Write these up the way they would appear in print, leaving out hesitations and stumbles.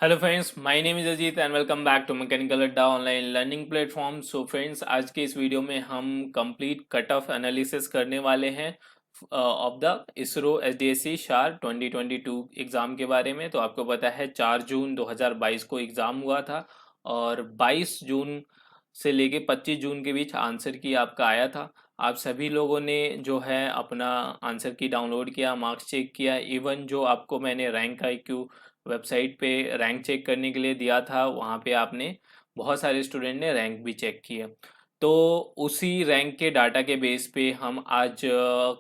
Hello friends, my name is Ajit and welcome back to mechanical Adda online learning platform. So friends, आज के इस video में हम complete cut off analysis करने वाले हैं ऑफ द इसरो एसडीएससी शार 2022 एग्ज़ाम के बारे में। तो आपको पता है 4 जून 2022 को एग्ज़ाम हुआ था और 22 जून से लेके 25 जून के बीच आंसर की आपका आया था। आप सभी लोगों ने जो है अपना आंसर की डाउनलोड किया, मार्क्स चेक किया। इवन जो आपको मैंने रैंक आईक्यू वेबसाइट पे रैंक चेक करने के लिए दिया था, वहाँ पे आपने बहुत सारे स्टूडेंट ने रैंक भी चेक किया। तो उसी रैंक के डाटा के बेस पे हम आज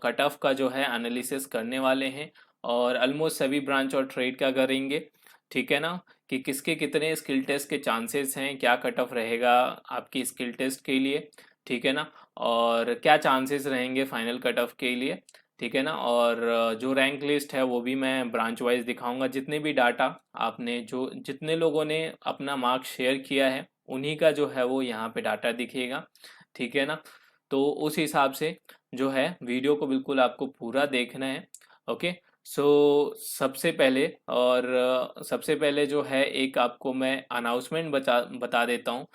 कट ऑफ का जो है एनालिसिस करने वाले हैं और ऑलमोस्ट सभी ब्रांच और ट्रेड का करेंगे। ठीक है ना, कि किसके कितने स्किल टेस्ट के चांसेस हैं, क्या कट ऑफ रहेगा आपकी स्किल टेस्ट के लिए। ठीक है ना, और क्या चांसेस रहेंगे फाइनल कट ऑफ के लिए। ठीक है ना, और जो रैंक लिस्ट है वो भी मैं ब्रांच वाइज दिखाऊंगा। जितने भी डाटा आपने जो जितने लोगों ने अपना मार्क्स शेयर किया है उन्हीं का जो है वो यहाँ पे डाटा दिखेगा। ठीक है ना, तो उस हिसाब से जो है वीडियो को बिल्कुल आपको पूरा देखना है। ओके। सो सबसे पहले जो है एक आपको मैं अनाउंसमेंट बता देता हूँ।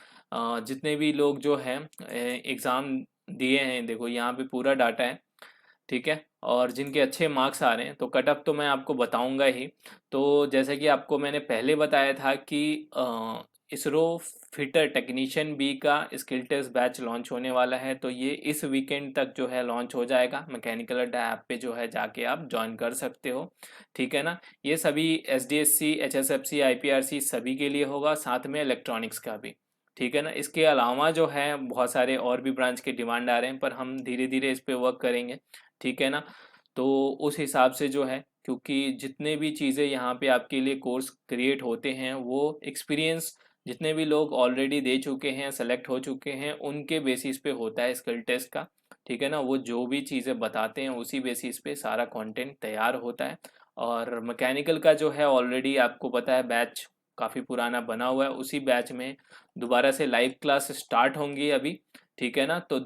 जितने भी लोग जो है एग्ज़ाम दिए हैं, देखो यहाँ पे पूरा डाटा है। ठीक है, और जिनके अच्छे मार्क्स आ रहे हैं तो कट ऑफ तो मैं आपको बताऊंगा ही। तो जैसे कि आपको मैंने पहले बताया था कि इसरो फिटर टेक्नीशियन बी का स्किल टेस्ट बैच लॉन्च होने वाला है, तो ये इस वीकेंड तक जो है लॉन्च हो जाएगा। मैकेनिकल अड्डा ऐप पे जो है जाके आप ज्वाइन कर सकते हो। ठीक है ना, ये सभी S D S C, H S F C, I P R C सभी के लिए होगा, साथ में इलेक्ट्रॉनिक्स का भी। ठीक है ना, इसके अलावा जो है बहुत सारे और भी ब्रांच के डिमांड आ रहे हैं, पर हम धीरे धीरे इस पे वर्क करेंगे। ठीक है ना, तो उस हिसाब से जो है, क्योंकि जितने भी चीज़ें यहाँ पे आपके लिए कोर्स क्रिएट होते हैं वो एक्सपीरियंस जितने भी लोग ऑलरेडी दे चुके हैं, सेलेक्ट हो चुके हैं, उनके बेसिस पे होता है स्किल टेस्ट का। ठीक है ना, वो जो भी चीज़ें बताते हैं उसी बेसिस पे सारा कंटेंट तैयार होता है। और मैकेनिकल का जो है ऑलरेडी आपको पता है बैच काफ़ी पुराना बना हुआ है, उसी बैच में दोबारा से लाइव क्लास स्टार्ट होंगी अभी। ठीक है ना, तो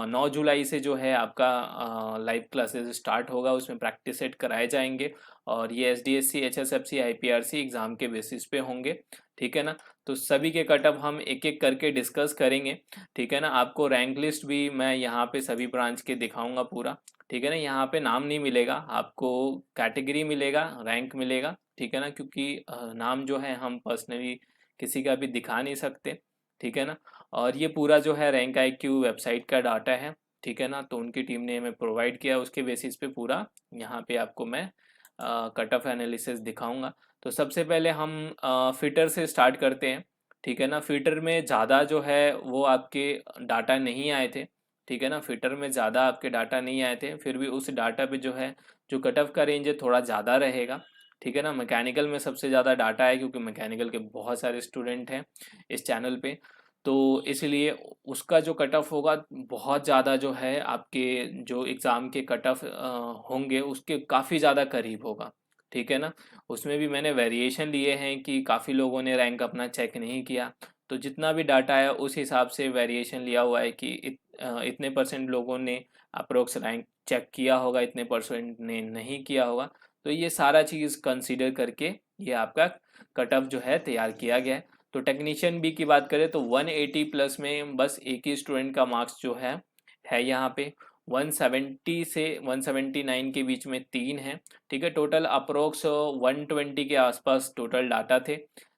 9 जुलाई से जो है आपका लाइव क्लासेस स्टार्ट होगा, उसमें प्रैक्टिस सेट कराए जाएंगे और ये S D S C, H S F C, I P R C exam के बेसिस पे होंगे। ठीक है ना, तो सभी के कटअप हम एक एक करके डिस्कस करेंगे। ठीक है ना, आपको रैंक लिस्ट भी मैं यहाँ पे सभी ब्रांच के दिखाऊंगा पूरा। ठीक है ना, यहाँ पे नाम नहीं मिलेगा आपको, कैटेगरी मिलेगा, रैंक मिलेगा। ठीक है ना, क्योंकि नाम जो है हम पर्सनली किसी का भी दिखा नहीं सकते। ठीक है ना, और ये पूरा जो है रैंक आईक्यू वेबसाइट का डाटा है। ठीक है ना, तो उनकी टीम ने हमें प्रोवाइड किया, उसके बेसिस पे पूरा यहाँ पे आपको मैं कट ऑफ एनालिसिस दिखाऊंगा। तो सबसे पहले हम फिटर से स्टार्ट करते हैं। ठीक है ना, फिटर में ज़्यादा जो है वो आपके डाटा नहीं आए थे। ठीक है ना, फिटर में ज़्यादा आपके डाटा नहीं आए थे, फिर भी उस डाटा पे जो है जो कट ऑफ का रेंज है थोड़ा ज़्यादा रहेगा। ठीक है ना, मैकेनिकल में सबसे ज़्यादा डाटा है क्योंकि मैकेनिकल के बहुत सारे स्टूडेंट हैं इस चैनल पे। तो इसलिए उसका जो कट ऑफ होगा बहुत ज़्यादा जो है आपके जो एग्ज़ाम के कट ऑफ होंगे उसके काफ़ी ज़्यादा करीब होगा। ठीक है ना, उसमें भी मैंने वेरिएशन लिए हैं कि काफ़ी लोगों ने रैंक अपना चेक नहीं किया, तो जितना भी डाटा है उस हिसाब से वेरिएशन लिया हुआ है कि इतने परसेंट लोगों ने अप्रोक्स रैंक चेक किया होगा, इतने परसेंट ने नहीं किया होगा। तो ये सारा चीज़ कंसीडर करके ये आपका कट ऑफ जो है तैयार किया गया है। तो टेक्नीशियन बी की बात करें तो 180 प्लस में बस एक ही स्टूडेंट का मार्क्स जो है यहाँ पे 170 से 179 के बीच में तीन है। ठीक है, टोटल अप्रोक्स 120 के आसपास टोटल डाटा थे।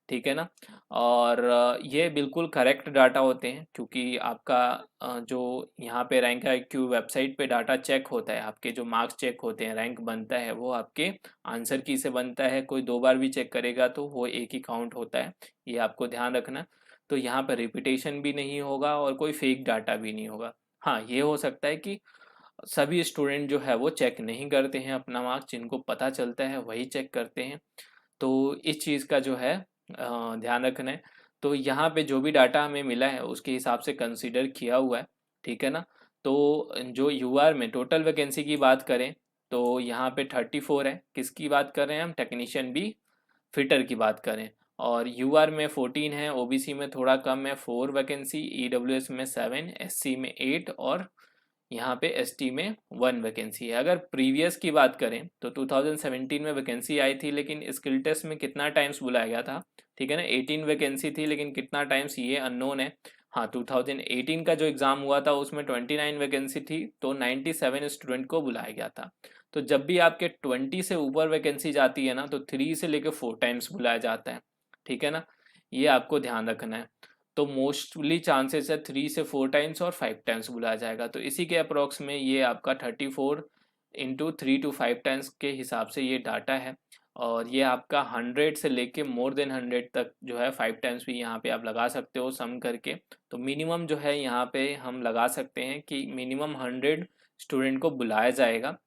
ठीक है ना, और ये बिल्कुल करेक्ट डाटा होते हैं क्योंकि आपका जो यहाँ पे रैंक आईक्यू वेबसाइट पे डाटा चेक होता है, आपके जो मार्क्स चेक होते हैं, रैंक बनता है वो आपके आंसर की से बनता है। कोई दो बार भी चेक करेगा तो वो एक ही काउंट होता है, ये आपको ध्यान रखना। तो यहाँ पर रिपीटेशन भी नहीं होगा और कोई फेक डाटा भी नहीं होगा। हाँ, ये हो सकता है कि सभी स्टूडेंट जो है वो चेक नहीं करते हैं अपना मार्क्स, जिनको पता चलता है वही चेक करते हैं। तो इस चीज़ का जो है ध्यान रखना है। तो यहाँ पे जो भी डाटा हमें मिला है उसके हिसाब से कंसीडर किया हुआ है। ठीक है ना, तो जो यूआर में टोटल वैकेंसी की बात करें तो यहाँ पे 34 है। किसकी बात कर रहे हैं हम? टेक्नीशियन बी फिटर की बात करें। और यूआर में 14 है, ओबीसी में थोड़ा कम है 4 वैकेंसी, ईडब्ल्यूएस में 7, एससी में 8 और यहाँ पे एसटी में 1 वैकेंसी है। अगर प्रीवियस की बात करें तो 2017 में वैकेंसी आई थी, लेकिन स्किल टेस्ट में कितना टाइम्स बुलाया गया था, ठीक है ना, 18 वैकेंसी थी, लेकिन कितना टाइम्स ये अननोन है। हाँ, 2018 का जो एग्ज़ाम हुआ था उसमें 29 वैकेंसी थी, तो 97 स्टूडेंट को बुलाया गया था। तो जब भी आपके 20 से ऊपर वैकेंसी जाती है ना, तो 3 से लेकर 4 टाइम्स बुलाया जाता है, ठीक है ना, ये आपको ध्यान रखना है। तो मोस्टली चांसेस है 3 से 4 टाइम्स और 5 टाइम्स बुलाया जाएगा। तो इसी के अप्रॉक्स में ये आपका 34 इंटू 3 to 5 टाइम्स के हिसाब से ये डाटा है। और ये आपका 100 से लेके मोर देन 100 तक जो है 5 टाइम्स भी यहाँ पे आप लगा सकते हो सम करके। तो मिनिमम जो है यहाँ पे हम लगा सकते हैं कि मिनिमम 100 स्टूडेंट को बुलाया जाएगा,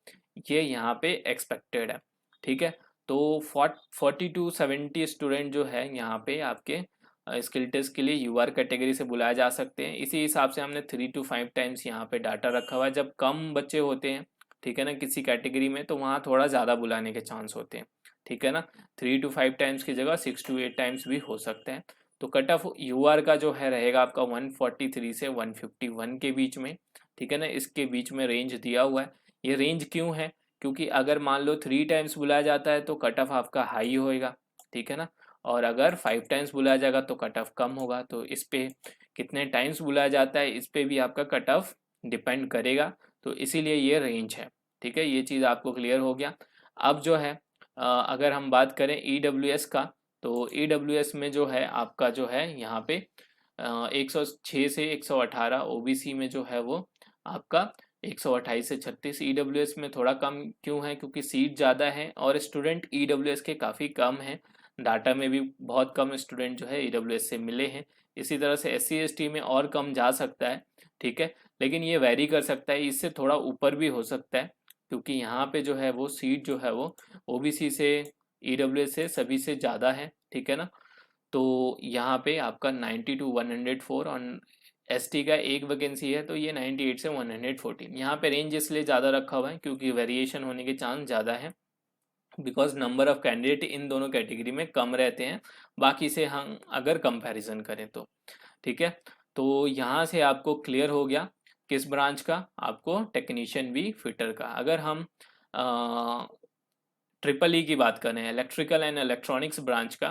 ये यहाँ पे एक्सपेक्टेड है, ठीक है। तो 40 to 70 स्टूडेंट जो है यहाँ पे आपके स्किल टेस्ट के लिए यूआर कैटेगरी से बुलाए जा सकते हैं। इसी हिसाब से हमने 3 to 5 टाइम्स यहाँ पे डाटा रखा हुआ है। जब कम बच्चे होते हैं, ठीक है ना, किसी कैटेगरी में, तो वहाँ थोड़ा ज़्यादा बुलाने के चांस होते हैं, ठीक है ना। 3 to 5 टाइम्स की जगह 6 to 8 टाइम्स भी हो सकते हैं। तो कट ऑफ यूआर का जो है रहेगा आपका 143 से 151 के बीच में, ठीक है ना, इसके बीच में रेंज दिया हुआ है। ये रेंज क्यों है, क्योंकि अगर मान लो 3 टाइम्स बुलाया जाता है तो कट ऑफ आपका हाई होएगा, ठीक है ना, और अगर 5 टाइम्स बुलाया जाएगा तो कट ऑफ कम होगा। तो इस पे कितने टाइम्स बुलाया जाता है इस पे भी आपका कट ऑफ डिपेंड करेगा। तो इसीलिए ये रेंज है, ठीक है, ये चीज़ आपको क्लियर हो गया। अब जो है अगर हम बात करें ईडब्ल्यूएस का, तो ईडब्ल्यूएस में जो है आपका जो है यहाँ पे 106 से 118, ओबीसी में जो है वो आपका 128 से 36। ईडब्ल्यूएस में थोड़ा कम क्यों है, क्योंकि सीट ज़्यादा है और स्टूडेंट ईडब्ल्यूएस के काफ़ी कम हैं। डाटा में भी बहुत कम स्टूडेंट जो है ईडब्ल्यूएस से मिले हैं। इसी तरह से एससी एसटी में और कम जा सकता है, ठीक है, लेकिन ये वैरी कर सकता है, इससे थोड़ा ऊपर भी हो सकता है, क्योंकि यहाँ पे जो है वो सीट जो है वो ओबीसी से ईडब्ल्यूएस से सभी से ज़्यादा है, ठीक है ना। तो यहाँ पे आपका 90 to 104 और एसटी का एक वैकेंसी है, तो ये 98 से 114। यहाँ पे रेंज इसलिए ज़्यादा रखा हुआ है क्योंकि वेरिएशन होने के चांस ज़्यादा है, because number of candidate in दोनों कैटेगरी में कम रहते हैं बाकी से हम अगर कंपैरिजन करें तो, ठीक है। तो यहाँ से आपको क्लियर हो गया किस ब्रांच का, आपको टेक्नीशियन भी फिटर का। अगर हम ट्रिपल ई की बात करें, इलेक्ट्रिकल एंड इलेक्ट्रॉनिक्स ब्रांच का,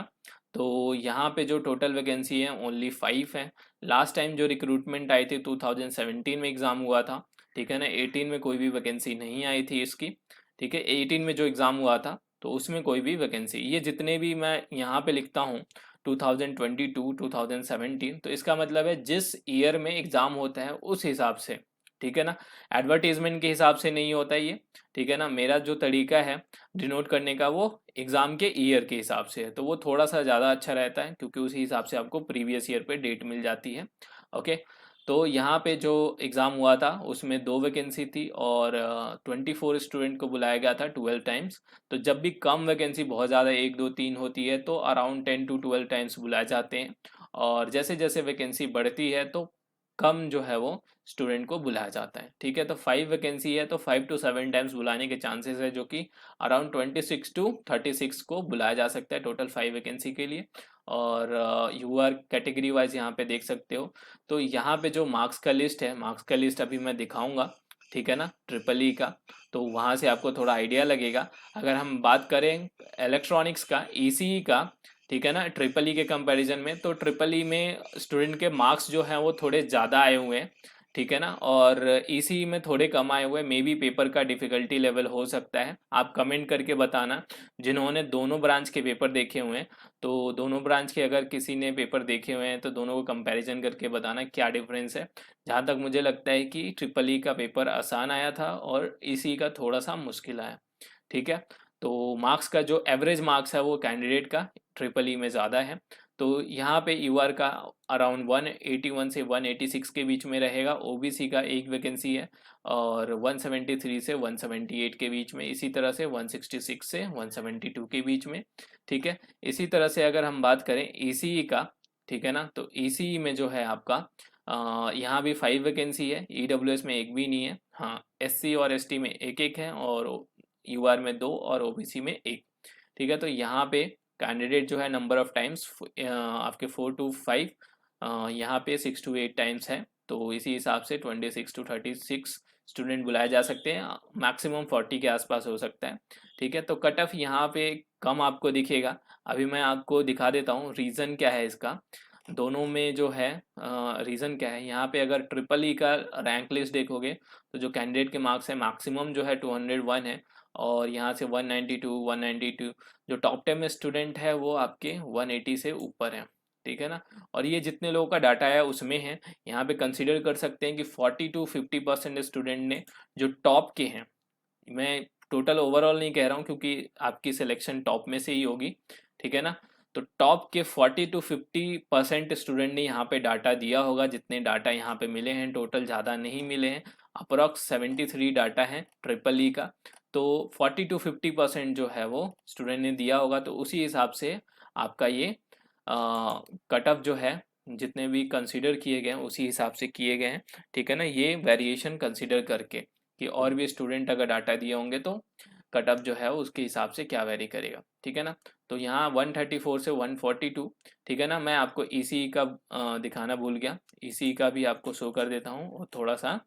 तो यहाँ पे जो टोटल वैकेंसी है ओनली 5 है। लास्ट टाइम जो रिक्रूटमेंट आई थी 2017 में एग्ज़ाम हुआ था, ठीक है ना, 18 में कोई भी वैकेंसी नहीं आई थी इसकी, ठीक है। 18 में जो एग्ज़ाम हुआ था तो उसमें कोई भी वैकेंसी, ये जितने भी मैं यहाँ पे लिखता हूँ 2022 2017, तो इसका मतलब है जिस ईयर में एग्ज़ाम होता है उस हिसाब से, ठीक है ना, एडवर्टीजमेंट के हिसाब से नहीं होता ये, ठीक है ना। मेरा जो तरीका है डिनोट करने का वो एग्ज़ाम के ईयर के हिसाब से है, तो वो थोड़ा सा ज़्यादा अच्छा रहता है क्योंकि उसी हिसाब से आपको प्रीवियस ईयर पे डेट मिल जाती है, ओके। तो यहाँ पे जो एग्ज़ाम हुआ था उसमें 2 वैकेंसी थी और 24 स्टूडेंट को बुलाया गया था 12 टाइम्स। तो जब भी कम वैकेंसी बहुत ज़्यादा 1 2 3 होती है तो अराउंड 10 to 12 टाइम्स बुलाए जाते हैं, और जैसे जैसे वैकेंसी बढ़ती है तो कम जो है वो स्टूडेंट को बुलाया जाता है, ठीक है। तो 5 वैकेंसी है तो 5 to 7 टाइम्स बुलाने के चांसेस है, जो कि अराउंड 26 to 36 को बुलाया जा सकता है टोटल 5 वैकेंसी के लिए। और यूआर कैटेगरी वाइज यहाँ पे देख सकते हो। तो यहाँ पे जो मार्क्स का लिस्ट है, मार्क्स का लिस्ट अभी मैं दिखाऊंगा, ठीक है ना, ट्रिपल ई का, तो वहाँ से आपको थोड़ा आइडिया लगेगा। अगर हम बात करें इलेक्ट्रॉनिक्स का, ईसीई का, ठीक है ना, ट्रिपल ई के कंपैरिजन में, तो ट्रिपल ई में स्टूडेंट के मार्क्स जो हैं वो थोड़े ज़्यादा आए हुए हैं, ठीक है ना, और ईसीई में थोड़े कम आए हुए हैं। मे बी पेपर का डिफ़िकल्टी लेवल हो सकता है, आप कमेंट करके बताना जिन्होंने दोनों ब्रांच के पेपर देखे हुए हैं। तो दोनों ब्रांच के अगर किसी ने पेपर देखे हुए हैं तो दोनों को कंपैरिजन करके बताना क्या डिफरेंस है। जहाँ तक मुझे लगता है कि ट्रिपल ई का पेपर आसान आया था और ईसीई का थोड़ा सा मुश्किल आया, ठीक है। तो मार्क्स का जो एवरेज मार्क्स है वो कैंडिडेट का ट्रिपल ई में ज़्यादा है। तो यहाँ पे यूआर का अराउंड 181 से 186 के बीच में रहेगा, ओबीसी का एक वैकेंसी है और 173 से 178 के बीच में, इसी तरह से 166 से 172 के बीच में, ठीक है। इसी तरह से अगर हम बात करें ईसीई का, ठीक है ना, तो ईसीई में जो है आपका यहाँ भी 5 वैकेंसी है, ईडब्ल्यूएस में एक भी नहीं है, हाँ एससी और एसटी में एक एक है और यूआर में 2 और ओबीसी में एक, ठीक है। तो यहाँ पे कैंडिडेट जो है नंबर ऑफ टाइम्स आपके 4 to 5, यहाँ पे 6 to 8 टाइम्स है। तो इसी हिसाब से 26 to 36 स्टूडेंट बुलाए जा सकते हैं, मैक्सिमम 40 के आसपास हो सकता है। ठीक है, तो कट ऑफ यहाँ पे कम आपको दिखेगा। अभी मैं आपको दिखा देता हूँ रीज़न क्या है इसका, दोनों में जो है रीज़न क्या है। यहाँ पे अगर ट्रिपल ई का रैंक लिस्ट देखोगे तो जो कैंडिडेट के मार्क्स है मैक्सिमम जो है 201 है, और यहाँ से 192 192 जो टॉप 10 में स्टूडेंट है वो आपके 180 से ऊपर है। ठीक है ना, और ये जितने लोगों का डाटा है उसमें है, यहाँ पे कंसीडर कर सकते हैं कि 40 to 50% स्टूडेंट ने जो टॉप के हैं, मैं टोटल ओवरऑल नहीं कह रहा हूँ क्योंकि आपकी सिलेक्शन टॉप में से ही होगी। ठीक है ना, तो टॉप के 40 to 50% स्टूडेंट ने यहाँ पे डाटा दिया होगा, जितने डाटा यहाँ पे मिले हैं, टोटल ज़्यादा नहीं मिले हैं, अप्रॉक्स 73 डाटा है ट्रिपल ई का। तो 40 to 50% जो है वो स्टूडेंट ने दिया होगा, तो उसी हिसाब से आपका ये कट ऑफ जो है जितने भी कंसीडर किए गए हैं उसी हिसाब से किए गए हैं। ठीक है ना, ये वेरिएशन कंसीडर करके कि और भी स्टूडेंट अगर डाटा दिए होंगे तो कट ऑफ जो है उसके हिसाब से क्या वेरी करेगा। ठीक है ना, तो यहाँ 134 से 142। ठीक है ना, मैं आपको ईसीई का दिखाना भूल गया, ईसीई का भी आपको शो कर देता हूँ, और थोड़ा सा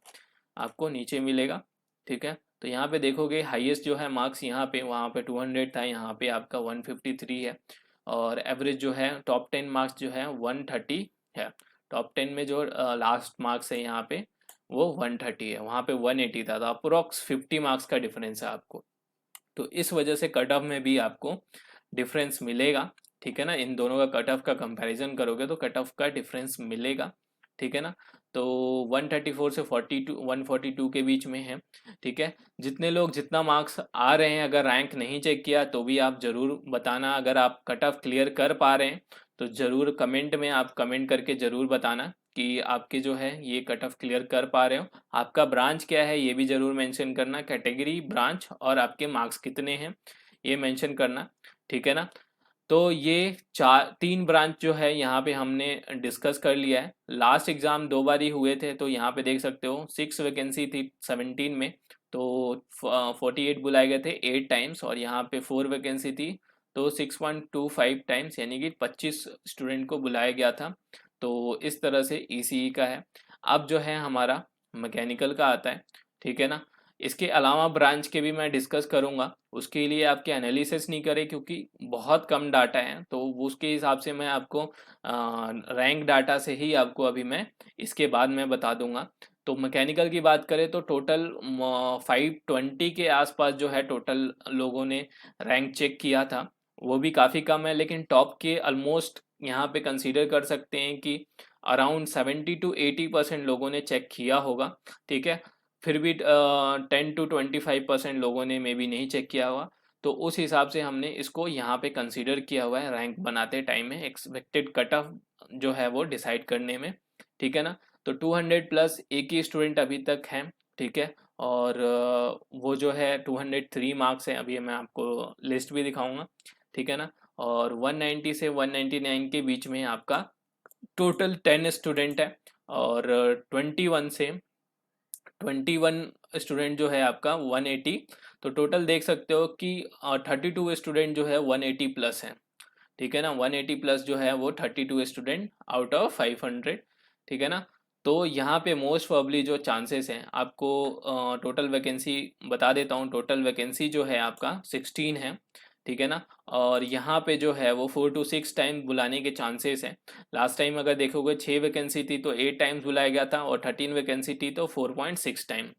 आपको नीचे मिलेगा। ठीक है, तो यहाँ पे देखोगे हाईएस्ट जो है मार्क्स यहाँ पे, वहाँ पे 200 था, यहाँ पे आपका 153 है, और एवरेज जो है टॉप 10 मार्क्स जो है 130 है। टॉप 10 में जो लास्ट मार्क्स है यहाँ पे वो 130 है, वहाँ पे 180 था, तो अप्रोक्स 50 मार्क्स का डिफरेंस है आपको। तो इस वजह से कट ऑफ में भी आपको डिफरेंस मिलेगा। ठीक है ना, इन दोनों का कट ऑफ का कंपैरिजन करोगे तो कट ऑफ का डिफरेंस मिलेगा। ठीक है ना, तो 134 से 42 142 के बीच में है। ठीक है, जितने लोग जितना मार्क्स आ रहे हैं, अगर रैंक नहीं चेक किया तो भी आप ज़रूर बताना। अगर आप कट ऑफ क्लियर कर पा रहे हैं तो ज़रूर कमेंट में आप कमेंट करके ज़रूर बताना कि आपके जो है ये कट ऑफ क्लियर कर पा रहे हो। आपका ब्रांच क्या है ये भी ज़रूर मेंशन करना, कैटेगरी, ब्रांच और आपके मार्क्स कितने हैं ये मेंशन करना। ठीक है ना, तो ये तीन ब्रांच जो है यहाँ पे हमने डिस्कस कर लिया है। लास्ट एग्ज़ाम 2 बार ही हुए थे, तो यहाँ पे देख सकते हो 6 वैकेंसी थी 17 में, तो 48 बुलाए गए थे 8 टाइम्स, और यहाँ पे 4 वैकेंसी थी तो 6.25 टाइम्स, यानी कि 25 स्टूडेंट को बुलाया गया था। तो इस तरह से ईसीई का है। अब जो है हमारा मैकेनिकल का आता है। ठीक है ना, इसके अलावा ब्रांच के भी मैं डिस्कस करूँगा, उसके लिए आपके एनालिसिस नहीं करे क्योंकि बहुत कम डाटा है, तो उसके हिसाब से मैं आपको रैंक डाटा से ही आपको अभी मैं इसके बाद मैं बता दूंगा। तो मैकेनिकल की बात करें तो टोटल 520 के आसपास जो है टोटल लोगों ने रैंक चेक किया था, वो भी काफ़ी कम है, लेकिन टॉप के ऑलमोस्ट यहाँ पे कंसीडर कर सकते हैं कि अराउंड 70 to 80% लोगों ने चेक किया होगा। ठीक है, फिर भी 10 to 25% लोगों ने मे बी नहीं चेक किया हुआ, तो उस हिसाब से हमने इसको यहाँ पे कंसीडर किया हुआ है रैंक बनाते टाइम में, एक्सपेक्टेड कट ऑफ जो है वो डिसाइड करने में। ठीक है ना, तो 200 प्लस एक ही स्टूडेंट अभी तक है। ठीक है, और वो जो है 203 मार्क्स है, अभी मैं आपको लिस्ट भी दिखाऊंगा। ठीक है ना, और 190 से 199 के बीच में आपका टोटल 10 स्टूडेंट है, और 21 स्टूडेंट जो है आपका 180, तो टोटल देख सकते हो कि 32 स्टूडेंट जो है 180 प्लस है। ठीक है ना, 180 प्लस जो है वो 32 स्टूडेंट आउट ऑफ 500। ठीक है ना, तो यहाँ पे मोस्ट प्रोबेबली जो चांसेस हैं आपको टोटल वैकेंसी बता देता हूँ। टोटल वैकेंसी जो है आपका 16 है। ठीक है ना, और यहाँ पे जो है वो 4 to 6 टाइम बुलाने के चांसेस हैं। लास्ट टाइम अगर देखोगे 6 वैकेंसी थी तो 8 टाइम्स बुलाया गया था, और 13 वैकेंसी थी तो 4.6 टाइम।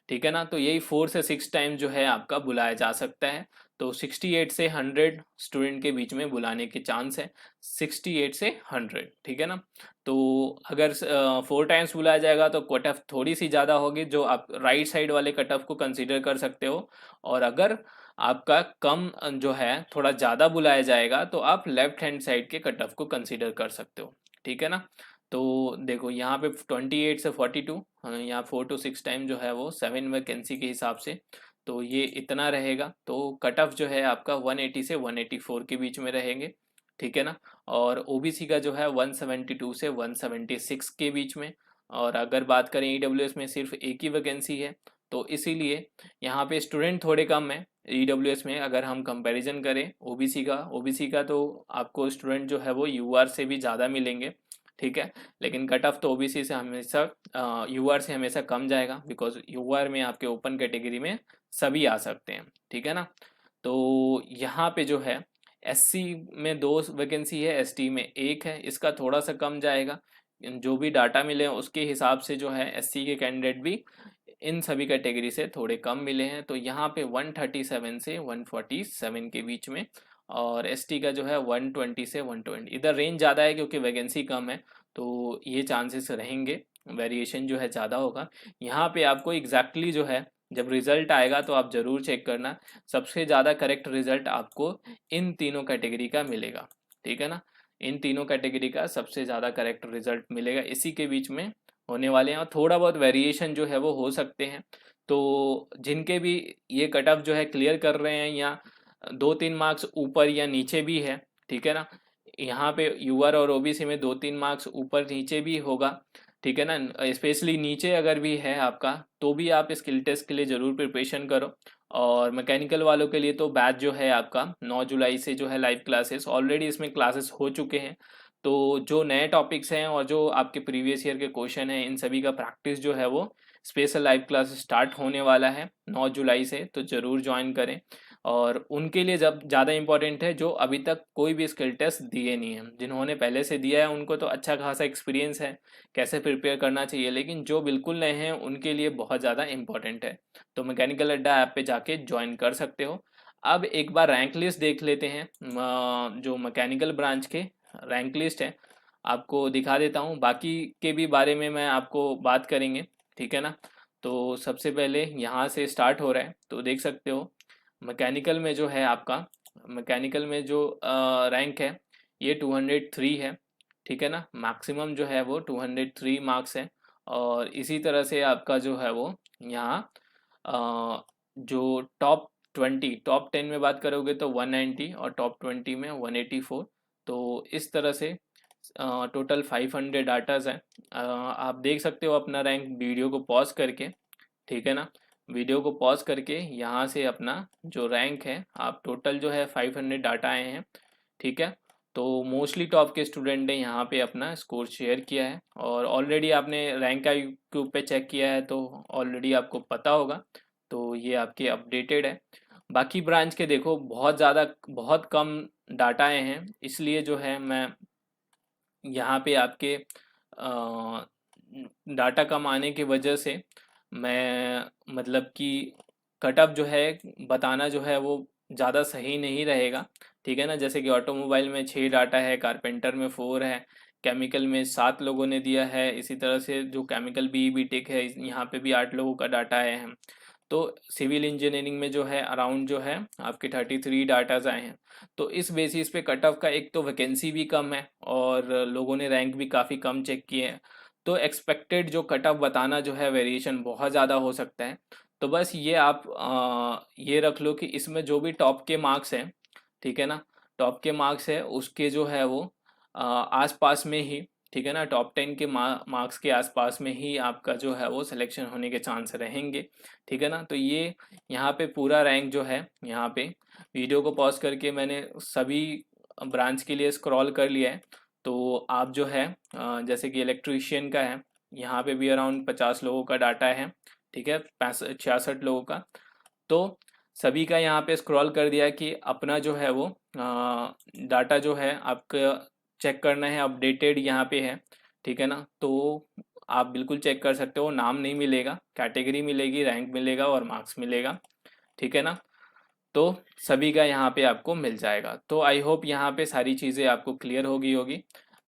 ठीक है ना, तो यही 4 से 6 टाइम जो है आपका बुलाया जा सकता है। तो 68 से 100 स्टूडेंट के बीच में बुलाने के चांस है, 68 से 100। ठीक है ना, तो अगर 4 टाइम्स बुलाया जाएगा तो कट ऑफ थोड़ी सी ज़्यादा होगी, जो आप राइट साइड वाले कट ऑफ को कंसीडर कर सकते हो। और अगर आपका कम जो है थोड़ा ज़्यादा बुलाया जाएगा तो आप लेफ्ट हैंड साइड के कट ऑफ को कंसीडर कर सकते हो। ठीक है ना, तो देखो यहाँ पे 28 से 42, यहाँ 4 to 6 टाइम जो है वो 7 वैकेंसी के हिसाब से, तो ये इतना रहेगा। तो कट ऑफ जो है आपका 180 से 184 के बीच में रहेंगे। ठीक है ना, और ओबीसी का जो है 172 से 176 के बीच में। और अगर बात करें ईडब्ल्यूएस में सिर्फ एक ही वैकेंसी है, तो इसीलिए यहाँ पे स्टूडेंट थोड़े कम है ईडब्ल्यूएस में। अगर हम कंपैरिजन करें ओबीसी का तो आपको स्टूडेंट जो है वो यूआर से भी ज़्यादा मिलेंगे। ठीक है। लेकिन कट ऑफ तो ओबीसी से हमेशा यूआर से हमेशा कम जाएगा, बिकॉज यूआर में आपके ओपन कैटेगरी में सभी आ सकते हैं, ठीक है ना। तो यहाँ पे जो है एससी में 2 वैकेंसी है, एसटी में 1 है, इसका थोड़ा सा कम जाएगा। जो भी डाटा मिले उसके हिसाब से जो है एससी के कैंडिडेट भी इन सभी कैटेगरी से थोड़े कम मिले हैं। तो यहाँ पे 137 से 147 के बीच में, और एसटी का जो है 120 से 120, इधर रेंज ज़्यादा है क्योंकि वैकेंसी कम है, तो ये चांसेस रहेंगे, वेरिएशन जो है ज़्यादा होगा। यहाँ पे आपको एग्जैक्टली जो है जब रिजल्ट आएगा तो आप ज़रूर चेक करना, सबसे ज़्यादा करेक्ट रिजल्ट आपको इन तीनों कैटेगरी का मिलेगा, ठीक है ना। इन तीनों कैटेगरी का सबसे ज़्यादा करेक्ट रिजल्ट मिलेगा, इसी के बीच में होने वाले हैं, और थोड़ा बहुत वेरिएशन जो है वो हो सकते हैं। तो जिनके भी ये कट ऑफ जो है क्लियर कर रहे हैं या 2-3 मार्क्स ऊपर या नीचे भी है, ठीक है ना, यहाँ पे यूआर और ओबीसी में 2-3 मार्क्स ऊपर नीचे भी होगा, ठीक है ना। स्पेशली नीचे अगर भी है आपका तो भी आप स्किल टेस्ट के लिए ज़रूर प्रिपरेशन करो। और मैकेनिकल वालों के लिए तो बैच जो है आपका 9 जुलाई से जो है लाइव क्लासेस, ऑलरेडी इसमें क्लासेस हो चुके हैं। तो जो नए टॉपिक्स हैं और जो आपके प्रीवियस ईयर के क्वेश्चन हैं, इन सभी का प्रैक्टिस जो है वो स्पेशल लाइव क्लास स्टार्ट होने वाला है 9 जुलाई से, तो ज़रूर ज्वाइन करें। और उनके लिए जब ज़्यादा इम्पोर्टेंट है जो अभी तक कोई भी स्किल टेस्ट दिए नहीं हैं, जिन्होंने पहले से दिया है उनको तो अच्छा खासा एक्सपीरियंस है कैसे प्रिपेयर करना चाहिए, लेकिन जो बिल्कुल नए हैं उनके लिए बहुत ज़्यादा इम्पोर्टेंट है। तो मैकेनिकल अड्डा ऐप पे जाके ज्वाइन कर सकते हो। अब एक बार रैंक लिस्ट देख लेते हैं, जो मैकेनिकल ब्रांच के रैंक लिस्ट है आपको दिखा देता हूँ, बाकी के भी बारे में मैं आपको बात करेंगे, ठीक है ना। तो सबसे पहले यहाँ से स्टार्ट हो रहा है, तो देख सकते हो मैकेनिकल में जो है आपका, मैकेनिकल में जो रैंक है ये 203 है, ठीक है ना। मैक्सिमम जो है वो 203 मार्क्स है। और इसी तरह से आपका जो है वो यहाँ जो टॉप 10 में बात करोगे तो 190, और टॉप 20 में 184। तो इस तरह से टोटल 500 डाटाज हैं। आप देख सकते हो अपना रैंक वीडियो को पॉज करके, ठीक है ना। वीडियो को पॉज करके यहाँ से अपना जो रैंक है, आप टोटल जो है 500 डाटा आए हैं, ठीक है। तो मोस्टली टॉप के स्टूडेंट ने यहाँ पे अपना स्कोर शेयर किया है, और ऑलरेडी आपने रैंक आई क्यूब पे चेक किया है तो ऑलरेडी आपको पता होगा, तो ये आपके अपडेटेड है। बाकी ब्रांच के देखो बहुत कम डाटा आए हैं, इसलिए जो है मैं यहाँ पे आपके डाटा कम आने की वजह से मैं मतलब कि कटअप जो है बताना जो है वो ज़्यादा सही नहीं रहेगा, ठीक है ना। जैसे कि ऑटोमोबाइल में 6 डाटा है, कारपेंटर में 4 है, केमिकल में 7 लोगों ने दिया है, इसी तरह से जो केमिकल बी टेक है यहाँ पे भी 8 लोगों का डाटा आए हैं। तो सिविल इंजीनियरिंग में जो है अराउंड जो है आपके 33 डाटाज आए हैं। तो इस बेसिस पे कट ऑफ का एक तो वैकेंसी भी कम है और लोगों ने रैंक भी काफ़ी कम चेक किए हैं, तो एक्सपेक्टेड जो कट ऑफ बताना जो है वेरिएशन बहुत ज़्यादा हो सकता है। तो बस ये आप ये रख लो कि इसमें जो भी टॉप के मार्क्स हैं, ठीक है ना, टॉप के मार्क्स है उसके जो है वो आसपास में ही, ठीक है ना, टॉप 10 के मार्क्स के आसपास में ही आपका जो है वो सिलेक्शन होने के चांस रहेंगे, ठीक है ना। तो ये यहाँ पे पूरा रैंक जो है, यहाँ पे वीडियो को पॉज करके मैंने सभी ब्रांच के लिए स्क्रॉल कर लिया है। तो आप जो है जैसे कि इलेक्ट्रीशियन का है, यहाँ पे भी अराउंड 50 लोगों का डाटा है, ठीक है, 66 लोगों का। तो सभी का यहाँ पे स्क्रॉल कर दिया कि अपना जो है वो डाटा जो है आपका चेक करना है, अपडेटेड यहाँ पे है, ठीक है ना। तो आप बिल्कुल चेक कर सकते हो, नाम नहीं मिलेगा, कैटेगरी मिलेगी, रैंक मिलेगा और मार्क्स मिलेगा, ठीक है ना। तो सभी का यहाँ पे आपको मिल जाएगा। तो आई होप यहाँ पे सारी चीज़ें आपको क्लियर होगी।